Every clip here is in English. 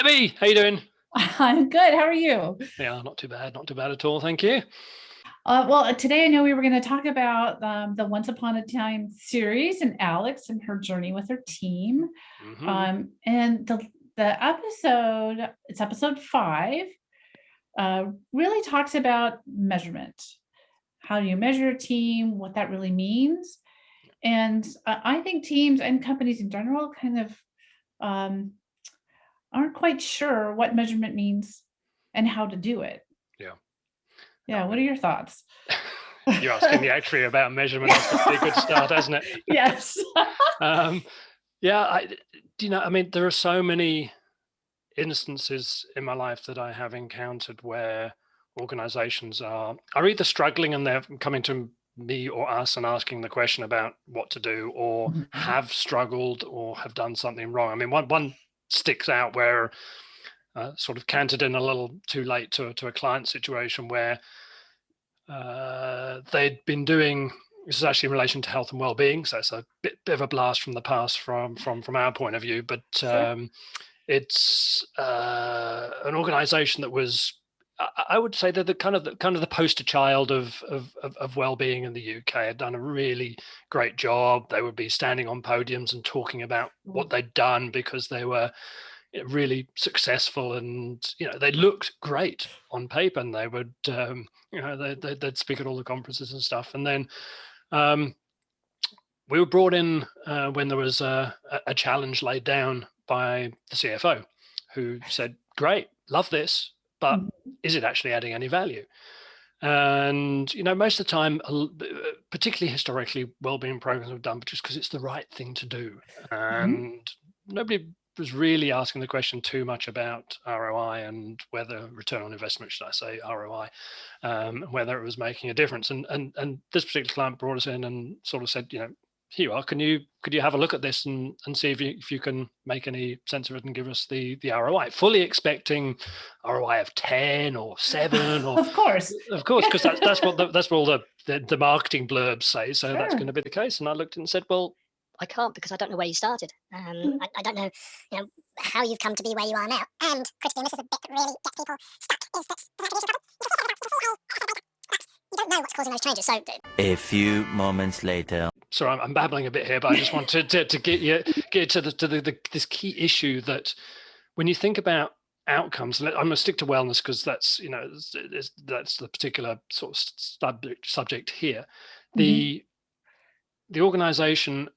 Debbie, how you doing? I'm good. How are you? Yeah, not too bad at all, thank you. Well, today I know we were going to talk about the Once Upon a Time series and Alex and her journey with her team. Hmm. And the episode, it's episode 5, really talks about measurement. How do you measure a team? What that really means? And I think teams and companies in general kind of um, aren't quite sure what measurement means and how to do it. Yeah, Yeah, I what are mean, your thoughts? you're asking the actuary about measurement. That's got to be a good start, hasn't it? Yes. Um, yeah, I mean, there are so many instances in my life that I have encountered where organizations are either struggling and they're coming to me or us and asking the question about what to do, or Mhm. have struggled or have done something wrong. I mean, one sticks out where sort of cantered in a little too late to a client situation where they'd been doing. This is actually in relation to health and well-being, so it's a bit of a blast from the past from our point of view. But Sure. it's an organisation that was, I would say, they're the kind of the poster child of well-being in the UK. Had done a really great job. They would be standing on podiums and talking about what they'd done because they were really successful, and they looked great on paper, and they would they'd speak at all the conferences and stuff. And then um, we were brought in when there was a challenge laid down by the CFO, who said, great, love this, but Mhm. is it actually adding any value? And most of the time, particularly historically, wellbeing programs are done just because it's the right thing to do, Mhm. and nobody was really asking the question too much about ROI and whether return on investment, should I say ROI, whether it was making a difference. And this particular client brought us in and sort of said, here you are. Could you have a look at this and see if you can make any sense of it and give us the ROI? Fully expecting ROI of 10 or 7 or Of course. of course, because that's what all the marketing blurbs say. So that's going Sure. to be the case. And I looked and said, well, I can't because I don't know where you started. I don't know, how you've come to be where you are now. And Christian, this is a bit that really gets people stuck. Is that you don't know what's causing those changes. So A few moments later. sorry, I'm babbling a bit here, but I just wanted to get to this key issue that when you think about outcomes, and I'm going to stick to wellness because that's that's the particular sort of subject here. Mhm. The organization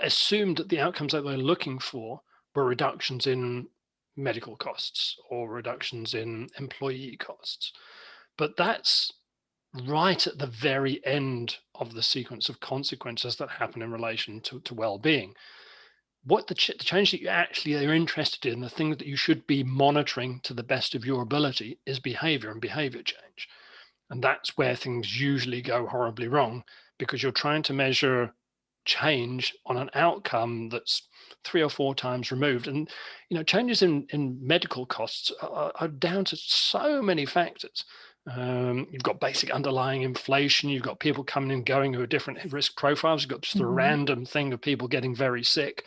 assumed that the outcomes that they're looking for were reductions in medical costs or reductions in employee costs. But that's right at the very end of the sequence of consequences that happen in relation to well-being. What the change that you actually are interested in, the thing that you should be monitoring to the best of your ability, is behavior and behavior change. And that's where things usually go horribly wrong, because you're trying to measure change on an outcome that's 3 or 4 times removed. And changes in medical costs are down to so many factors. You've got basic underlying inflation, you've got people coming and going who are different risk profiles, you've got just the Mhm. random thing of people getting very sick.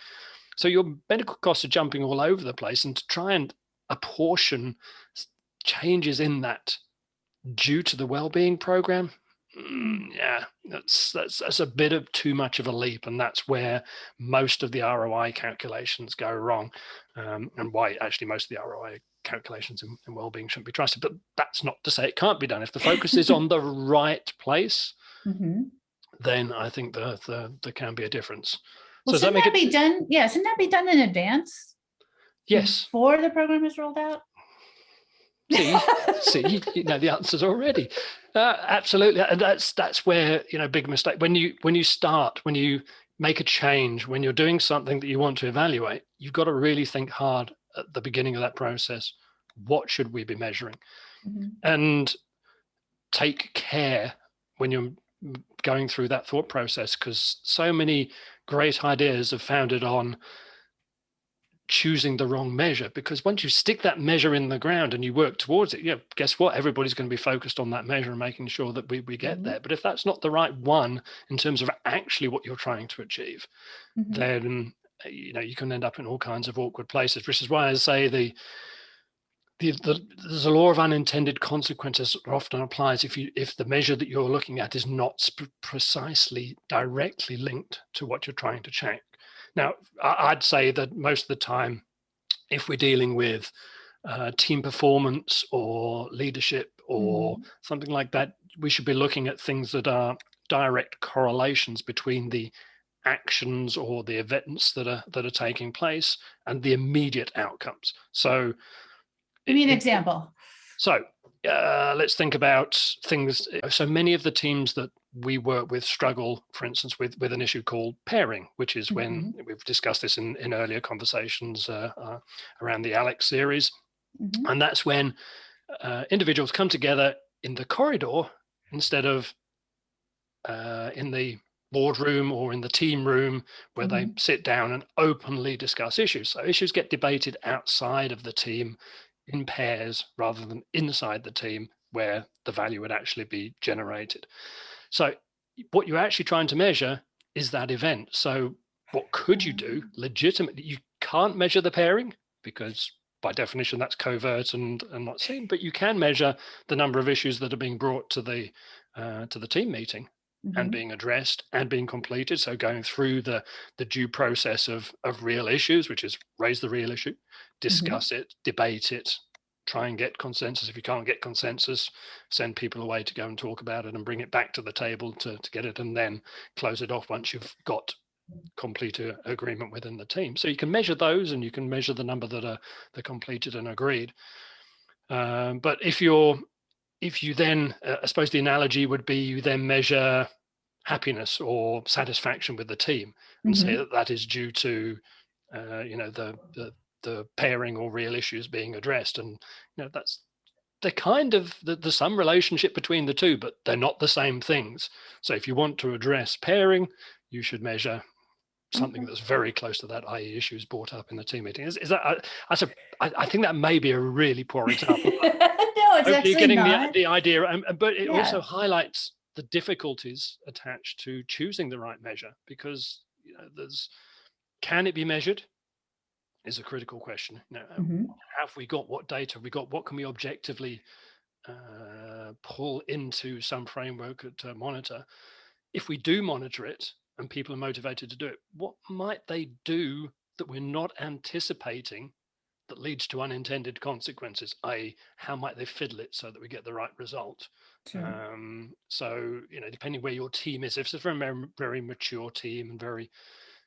So your medical costs are jumping all over the place, and to try and apportion changes in that due to the well-being program, yeah, that's a bit of too much of a leap, and that's where most of the ROI calculations go wrong, and why actually most of the ROI calculations in well-being shouldn't be trusted. But that's not to say it can't be done. If the focus is on the right place, Mhm. then I think there can be a difference. Well, So does that shouldn't make that it? be done? Yeah, shouldn't that be done in advance Yes. before the program is rolled out? See, you know the answers already. Absolutely, and that's where big mistake when you when you make a change, when you're doing something that you want to evaluate, you've got to really think hard at the beginning of that process. What should we be measuring? Mhm. And take care when you're going through that thought process, because so many great ideas are founded on choosing the wrong measure. Because once you stick that measure in the ground and you work towards it, guess what, everybody's going to be focused on that measure and making sure that we get Mhm. there. But if that's not the right one in terms of actually what you're trying to achieve, Mhm. then you can end up in all kinds of awkward places, which is why I say there's a law of unintended consequences that often applies if the measure that you're looking at is not precisely directly linked to what you're trying to check. Now, I'd say that most of the time, if we're dealing with team performance or leadership or something like that, we should be looking at things that are direct correlations between the actions or the events that are taking place and the immediate outcomes. So give me an example. So let's think about things. So many of the teams that we work with struggle, for instance, with an issue called pairing, which is when we've discussed this in earlier conversations around the Alex series. And that's when individuals come together in the corridor instead of in the boardroom or in the team room where they sit down and openly discuss issues. So issues get debated outside of the team in pairs rather than inside the team where the value would actually be generated. So what you're actually trying to measure is that event. So what could you do legitimately? You can't measure the pairing because by definition that's covert and not seen, but you can measure the number of issues that are being brought to the team meeting and being addressed and being completed. So going through the due process of real issues, which is raise the real issue, discuss it, debate it, try and get consensus. If you can't get consensus, send people away to go and talk about it and bring it back to the table to get it, and then close it off once you've got complete agreement within the team. So you can measure those, and you can measure the number that are completed and agreed. But if you then, I suppose the analogy would be, you then measure happiness or satisfaction with the team and say that is due to the pairing or real issues being addressed. And that's the kind of there's some relationship between the two, but they're not the same things. So if you want to address pairing, you should measure something that's very close to that, i.e. issues brought up in the team meeting. Is that I think that may be a really poor example. No, it's actually you're getting not. the idea, but it also highlights the difficulties attached to choosing the right measure, because can it be measured is a critical question. Have we got what data have we got? What can we objectively pull into some framework to monitor? If we do monitor it and people are motivated to do it, what might they do that we're not anticipating that leads to unintended consequences, i.e. how might they fiddle it so that we get the right result? So depending where your team is, if it's a very, very mature team and very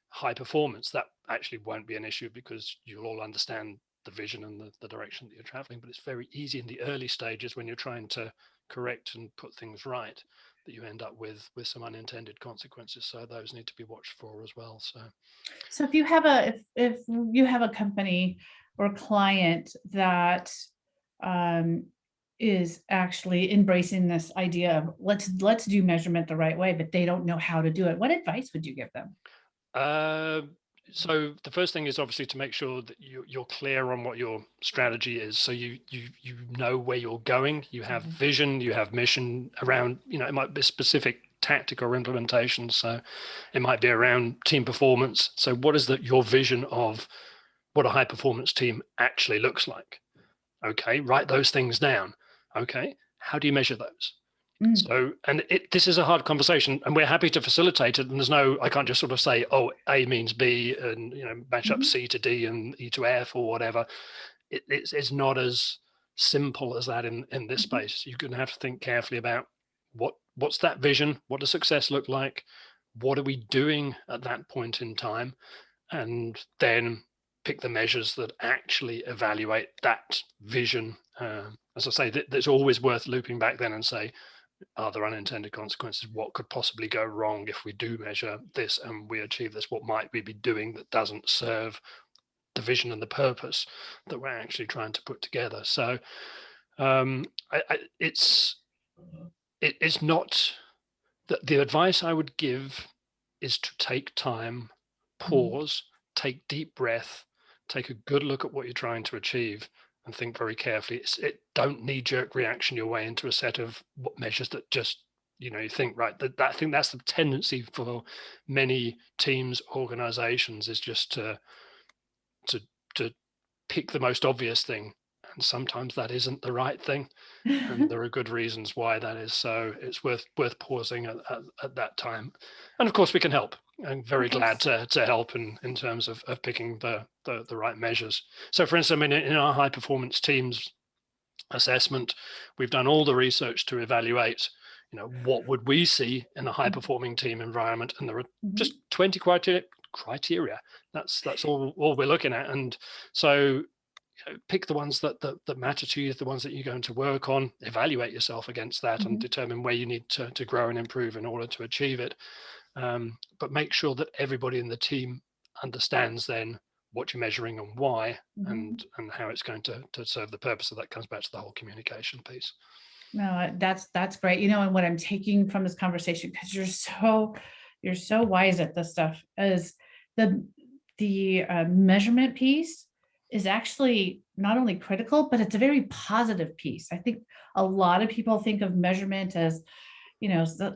high performance, that actually won't be an issue because you'll all understand the vision and the direction that you're traveling. But it's very easy in the early stages when you're trying to correct and put things right that you end up with some unintended consequences. So those need to be watched for as well. So if you have a company or client that is actually embracing this idea of let's do measurement the right way, but they don't know how to do it, what advice would you give them? So the first thing is obviously to make sure that you're clear on what your strategy is. So you know where you're going, you have vision, you have mission around, it might be specific tactic or implementation. So it might be around team performance. So what is your vision of what a high performance team actually looks like? Okay, write those things down. Okay, how do you measure those? So, and this is a hard conversation, and we're happy to facilitate it. And I can't just sort of say, oh, A means B, and match up C to D and E to F or whatever. It's not as simple as that in this space. You're going to have to think carefully about what's that vision, what does success look like, what are we doing at that point in time, and then pick the measures that actually evaluate that vision. As I say, there's always worth looping back then and say, are there unintended consequences? What could possibly go wrong if we do measure this and we achieve this? What might we be doing that doesn't serve the vision and the purpose that we're actually trying to put together? So it's not that the advice I would give is to take time, pause, take deep breath, take a good look at what you're trying to achieve, and think very carefully. Don't knee-jerk reaction your way into a set of measures that just you think, right, I think that's the tendency for many teams, organizations, is just to pick the most obvious thing and sometimes that isn't the right thing, and there are good reasons why that is. So it's worth pausing at that time. And of course we can help. I'm very glad to help in terms of picking the right measures. So for instance, I mean, in our high performance teams assessment, we've done all the research to evaluate, what would we see in a high performing team environment, and there are just 20 criteria. That's all we're looking at. And so pick the ones that matter to you, the ones that you're going to work on, evaluate yourself against that, and determine where you need to grow and improve in order to achieve it. But make sure that everybody in the team understands then what you're measuring and why, and how it's going to serve the purpose. So that comes back to the whole communication piece. No, that's great. And what I'm taking from this conversation, because you're so wise at this stuff, is the measurement piece is actually not only critical, but it's a very positive piece. I think a lot of people think of measurement as,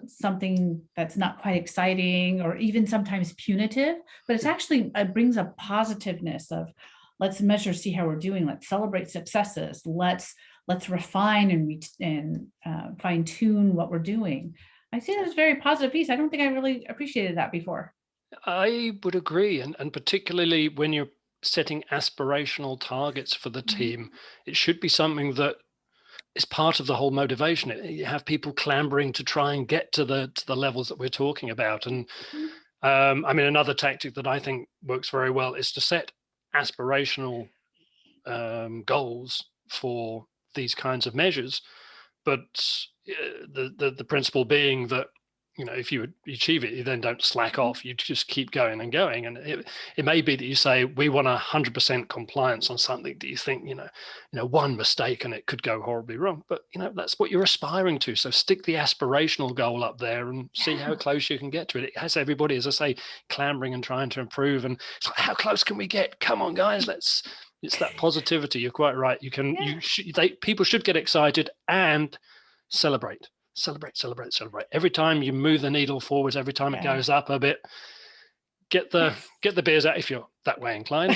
something that's not quite exciting or even sometimes punitive, but it's actually, it brings a positiveness of, let's measure, see how we're doing. Let's celebrate successes. Let's refine and fine tune what we're doing. I see that as a very positive piece. I don't think I really appreciated that before. I would agree. And particularly when you're setting aspirational targets for the team, it should be something that is part of the whole motivation. You have people clambering to try and get to the levels that we're talking about. And I mean, another tactic that I think works very well is to set aspirational goals for these kinds of measures, but the principle being that if you achieve it, you then don't slack off. You just keep going and going. And it may be that you say, we want 100% compliance on something that you think, one mistake and it could go horribly wrong. But, that's what you're aspiring to. So stick the aspirational goal up there and see how close you can get to it. It has everybody, as I say, clamoring and trying to improve. And it's like, how close can we get? Come on, guys, it's that positivity. You're quite right. People should get excited and celebrate. Every time you move the needle forwards, every time it goes up a bit, get the beers out if you're that way inclined,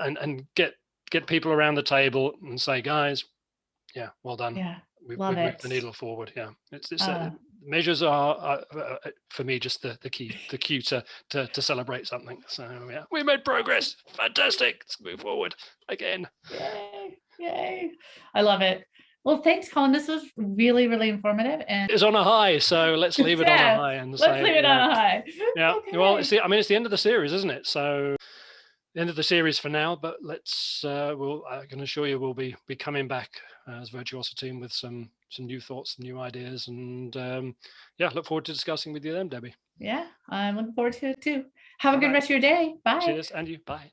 and get people around the table and say, guys, well done. We've moved the needle forward. It's measures are for me just the cue to celebrate something. So we made progress. Fantastic. Let's move forward again. Yay! I love it. Well, thanks, Colin. This was really, really informative. And it's on a high, so let's leave it on a high. And let's leave it on a high. Yeah. Okay. Well, it's the end of the series, isn't it? So the end of the series for now. But let's. I can assure you, we'll be coming back as Virtuoso team with some new thoughts, some new ideas, and look forward to discussing with you then, Debbie. Yeah, I'm looking forward to it too. Have a good rest of your day. Bye. Cheers, and you. Bye.